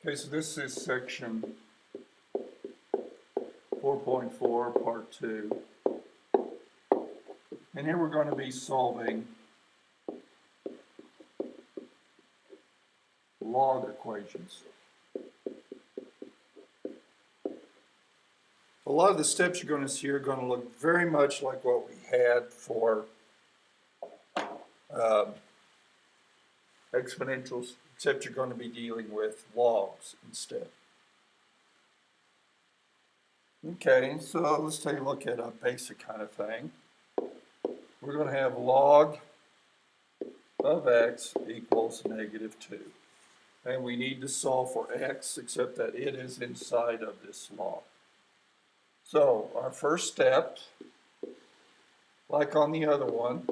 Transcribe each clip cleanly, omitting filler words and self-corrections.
Okay, so this is section 4.4, part 2. And here we're going to be solving log equations. A lot of the steps you're going to see are going to look very much like what we had for exponentials, except you're going to be dealing with logs instead. Okay, so let's take a look at a basic kind of thing. We're going to have log of x equals negative 2. And we need to solve for x, except that it is inside of this log. So our first step, like on the other one,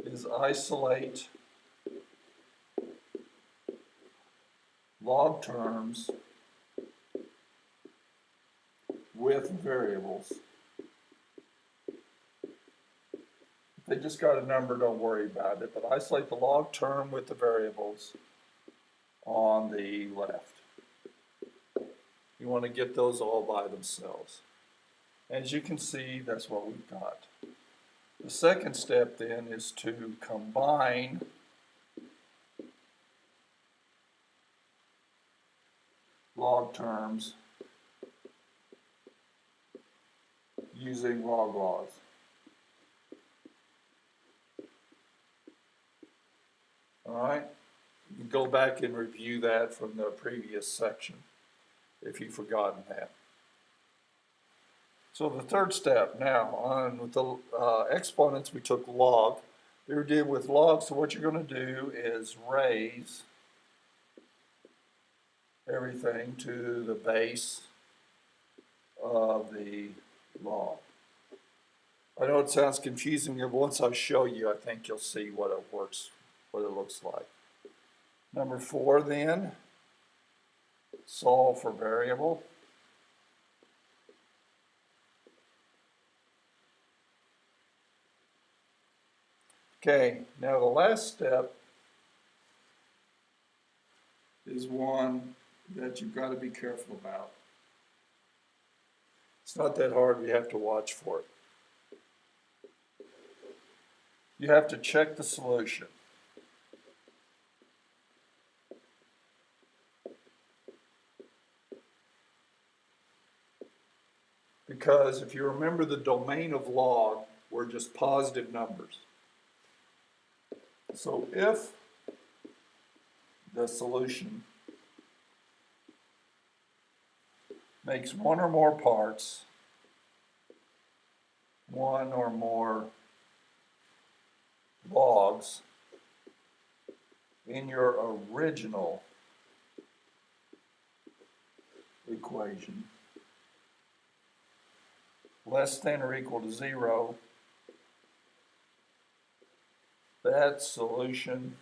is isolate log terms with variables. If they just got a number, don't worry about it, but isolate the log term with the variables on the left. You want to get those all by themselves. As you can see, that's what we've got. The second step then is to combine log terms using log laws. All right, you can go back and review that from the previous section if you've forgotten that. So the third step now, on with the exponents, we took log. We were dealing with log, so what you're going to do is raise everything to the base of the log. I know it sounds confusing, but once I show you, I think you'll see what it looks like. Number 4 then, solve for variable. Okay, now the last step is one that you've got to be careful about. It's not that hard, you have to watch for it. You have to check the solution. Because if you remember, the domain of log were just positive numbers. So if the solution makes one or more parts, one or more logs in your original equation, less than or equal to 0, that solution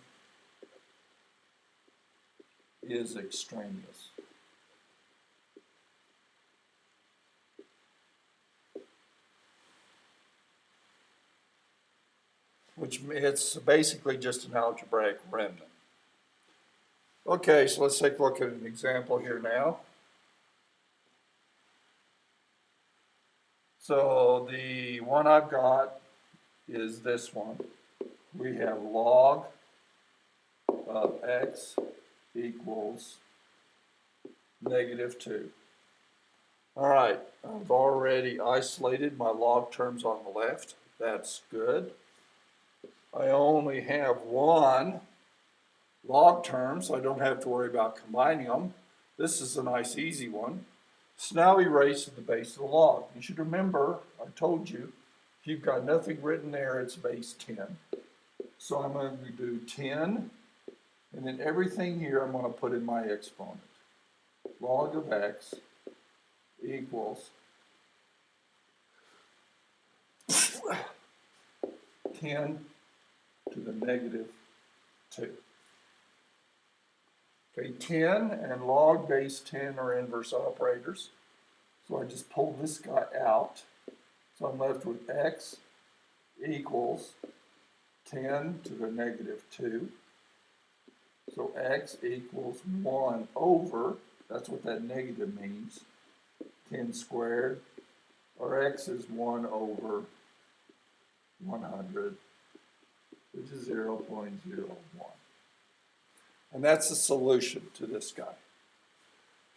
is extraneous. Which it's basically just an algebraic remnant. Okay, so let's take a look at an example here now. So the one I've got is this one. We have log of x equals negative 2. All right, I've already isolated my log terms on the left. That's good. I only have one log term, so I don't have to worry about combining them. This is a nice easy one. So now we raise to the base of the log. You should remember, I told you, if you've got nothing written there, it's base 10. So I'm going to do 10, and then everything here I'm going to put in my exponent. Log of x equals 10 to the negative 2. Okay, 10 and log base 10 are inverse operators. So I just pull this guy out. So I'm left with x equals 10 to the negative 2. So x equals 1 over, that's what that negative means, 10 squared, or x is 1 over 100, which is 0.01. And that's the solution to this guy.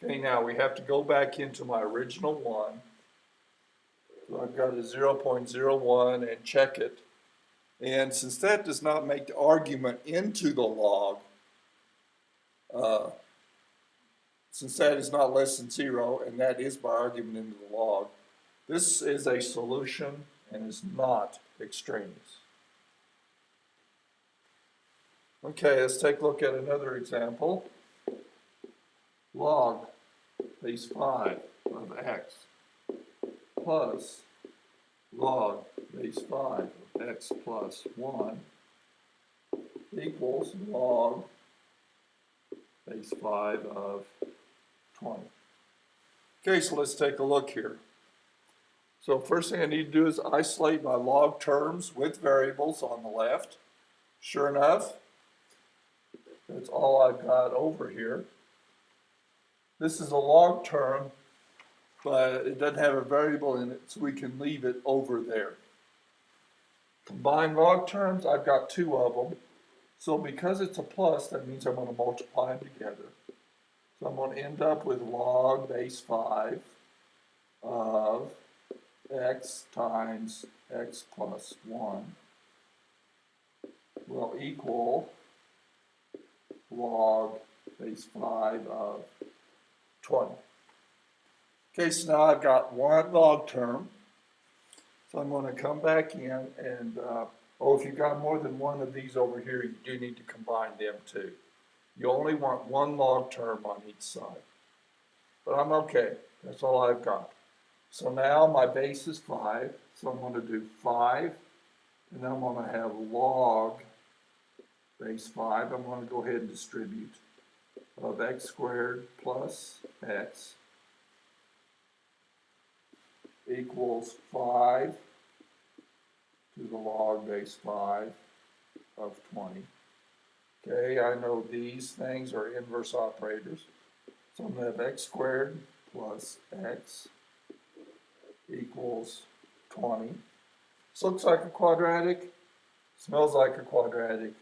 Okay, now we have to go back into my original one. So I've got a 0.01 and check it. And since that does not make the argument into the log, since that is not less than 0, and that is my argument into the log, this is a solution and is not extraneous. Okay, let's take a look at another example. Log base 5 of x plus log base 5 of x plus 1 equals log base 5 of 20. Okay, so let's take a look here. So first thing I need to do is isolate my log terms with variables on the left. Sure enough, that's all I've got over here. This is a log term, but it doesn't have a variable in it, so we can leave it over there. Combined log terms, I've got 2 of them. So because it's a plus, that means I'm going to multiply them together. So I'm going to end up with log base 5 of x times x plus 1 will equal log base 5 of 20. Okay, so now I've got one log term. So I'm going to come back in and, if you've got more than one of these over here, you do need to combine them too. You only want one log term on each side. But I'm okay. That's all I've got. So now my base is 5. So I'm going to do 5. And then I'm going to have log base 5. I'm going to go ahead and distribute of x squared plus x equals 5 to the log base 5 of 20. Okay, I know these things are inverse operators. So I'm going to have x squared plus x equals 20. This looks like a quadratic, smells like a quadratic,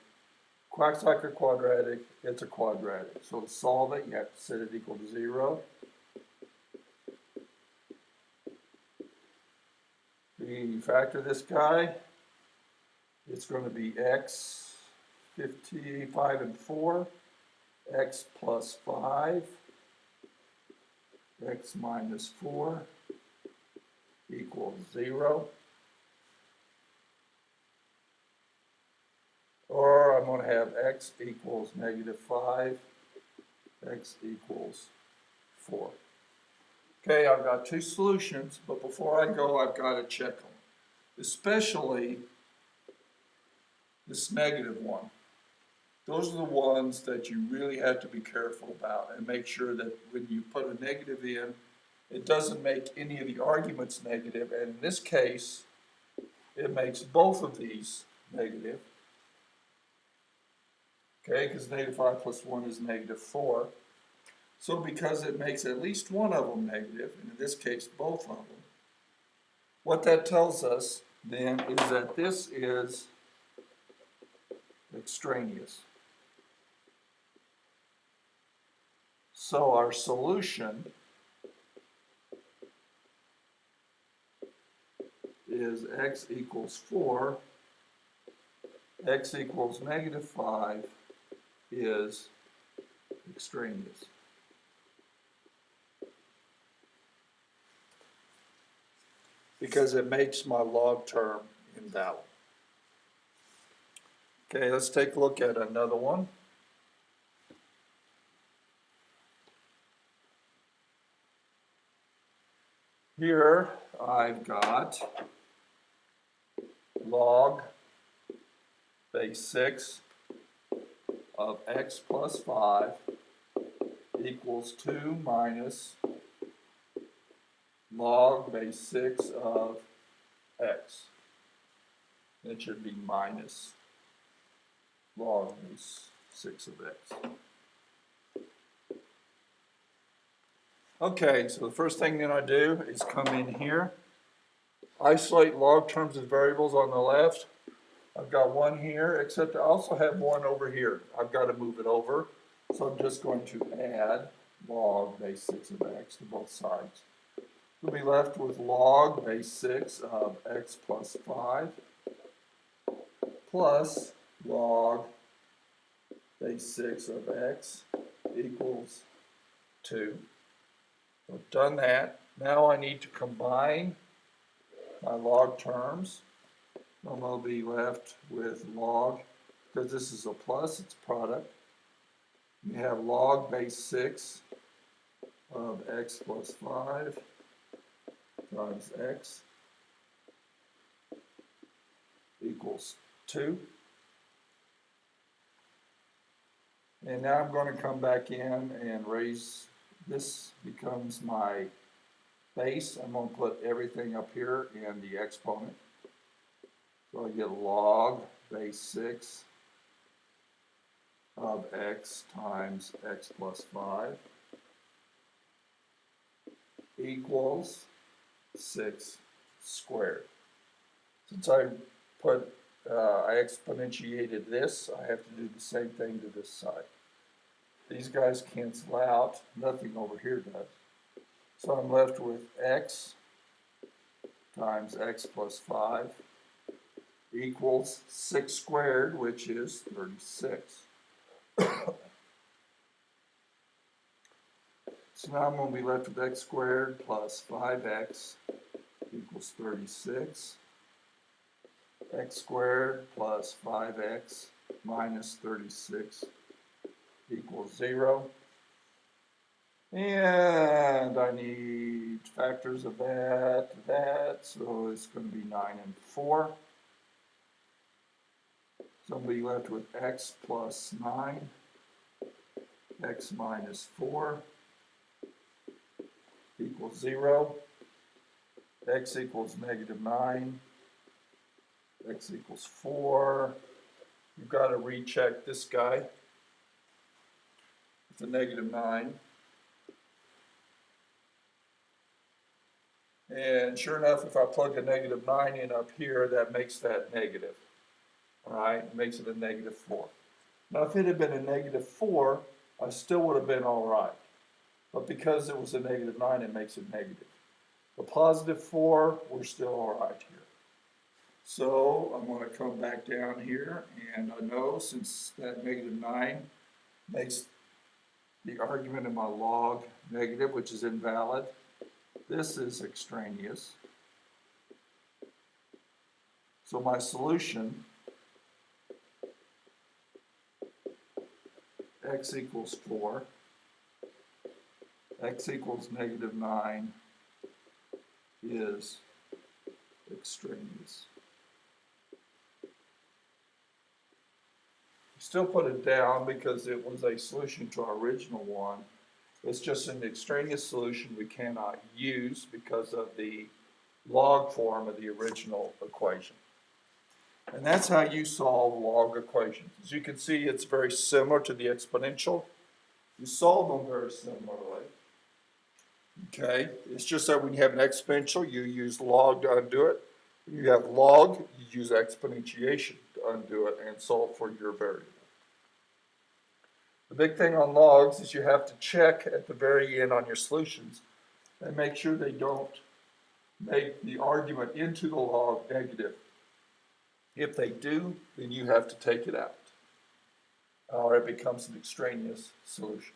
quacks like a quadratic, it's a quadratic. So to solve it, you have to set it equal to 0. You factor this guy, it's going to be x 55 and 4, x plus 5, x minus 4 equals 0. Or I'm going to have x equals negative 5, x equals 4. Okay, I've got 2 solutions, but before I go, I've got to check them. Especially this negative one. Those are the ones that you really have to be careful about and make sure that when you put a negative in, it doesn't make any of the arguments negative, and in this case, it makes both of these negative. Okay, because negative 5 plus 1 is negative 4. So because it makes at least one of them negative, and in this case both of them, what that tells us then is that this is extraneous. So our solution is x equals 4, x equals negative 5 is extraneous. Because it makes my log term invalid. Okay, let's take a look at another one. Here I've got log base 6 of x plus 5 equals 2 minus log base 6 of x. It should be minus log base 6 of x. Okay, so the first thing that I do is come in here, isolate log terms as variables on the left. I've got one here, except I also have one over here. I've got to move it over. So I'm just going to add log base 6 of x to both sides. We'll be left with log base 6 of x plus 5 plus log base 6 of x equals 2. I've done that. Now I need to combine my log terms. I'm going to be left with log, because this is a plus, it's product. We have log base 6 of x plus 5 times x equals 2. And now I'm going to come back in and raise, this becomes my base. I'm going to put everything up here in the exponent. So I get log base 6 of x times x plus 5 equals 6 squared. Since I exponentiated this, I have to do the same thing to this side. These guys cancel out, nothing over here does. So I'm left with x times x plus 5 equals 6 squared, which is 36. So now I'm going to be left with x squared plus 5x equals 36. X squared plus 5x minus 36 equals 0. And I need factors of that, so it's going to be 9 and 4. So I'm going to be left with x plus 9, x minus 4 equals 0, x equals negative 9, x equals 4. You've got to recheck this guy. It's a negative 9. And sure enough, if I plug a negative 9 in up here, that makes that negative. All right, it makes it a negative 4. Now, if it had been a negative 4, I still would have been all right. But because it was a negative 9, it makes it negative. The positive 4, we're still all right here. So I'm going to come back down here, and I know since that negative 9 makes the argument in my log negative, which is invalid, this is extraneous. So my solution, x equals 4, x equals negative 9 is extraneous. Still put it down because it was a solution to our original one. It's just an extraneous solution we cannot use because of the log form of the original equation. And that's how you solve log equations. As you can see, it's very similar to the exponential. You solve them very similarly. Okay, it's just that when you have an exponential, you use log to undo it. When you have log, you use exponentiation to undo it and solve for your variable. The big thing on logs is you have to check at the very end on your solutions and make sure they don't make the argument into the log negative. If they do, then you have to take it out, or it becomes an extraneous solution.